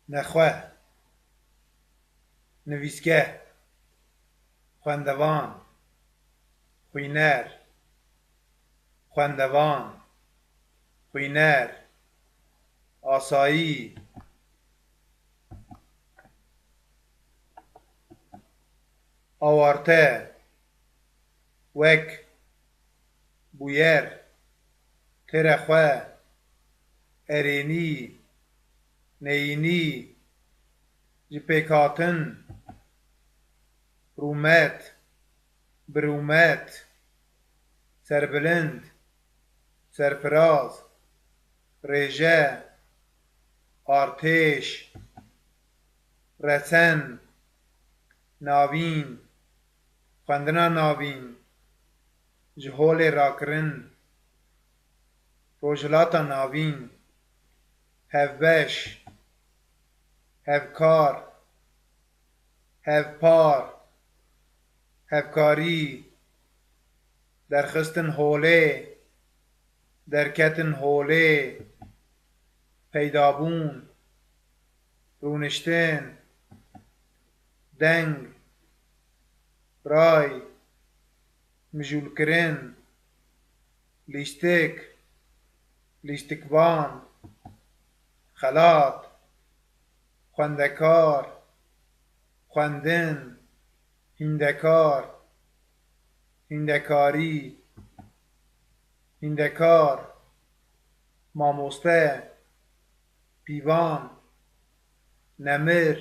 نخوه، نویسگه، خوندوان، خوینر، خوندوان، خوینر، آسایی، آوارته، وک، بویر، ترخوه، ارینی، نینی، جپیکاتن، رومت، برومت، سربلند، سرفراز، رژه، آرتش، رسن، ناوین، خوندنا ناوین، جهول راکرن، روجلاتا ناوین، هفبش، هفکار، هفپار، هفکاری، درخستن هوله، درکتن هوله، پیدابون، رونشتن، دنگ، رای، مجولکرن، لیستک، لیستکبان، خلاط، خوندکار، خوندن، هندکار، هندکاری، هندکار، ماموسته، پیوان، نمر،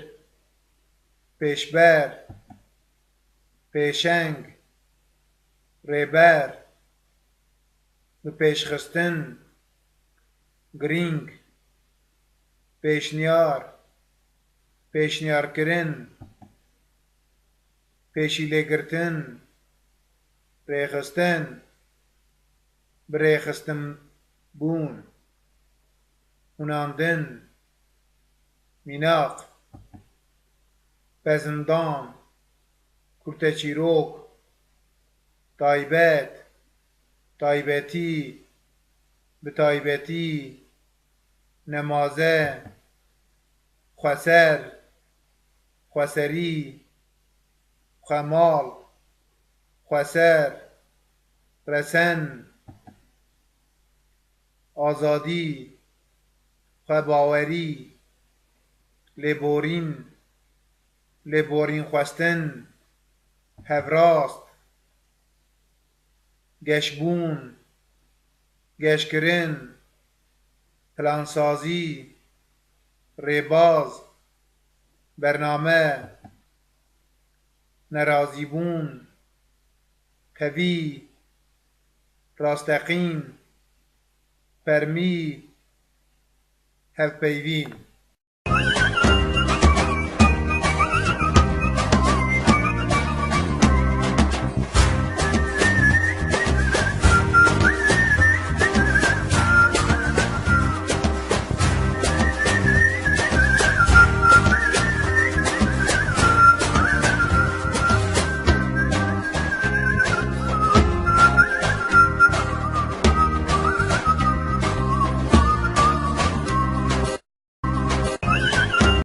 پیشبر، پیشنگ، ریبر، پیشخستن، گرینگ، پیشنیار، پیشنیارکرن، پیشیلگرتن، ریخستن، بریخستن بون، هناندن، میناق، پزندان، کورتچیروک، تایبت، تایبتی، بتایبتی، نمازه، خسر، خسری، خمال، خسر، رسن، آزادی، خباوری، لبورین، لبورین خواستن، هفراست، گشبون، گشکرن، پلانسازی، ریباز، برنامه، نرازیبون، قوی، راستقین، فرمی، هفپیوین.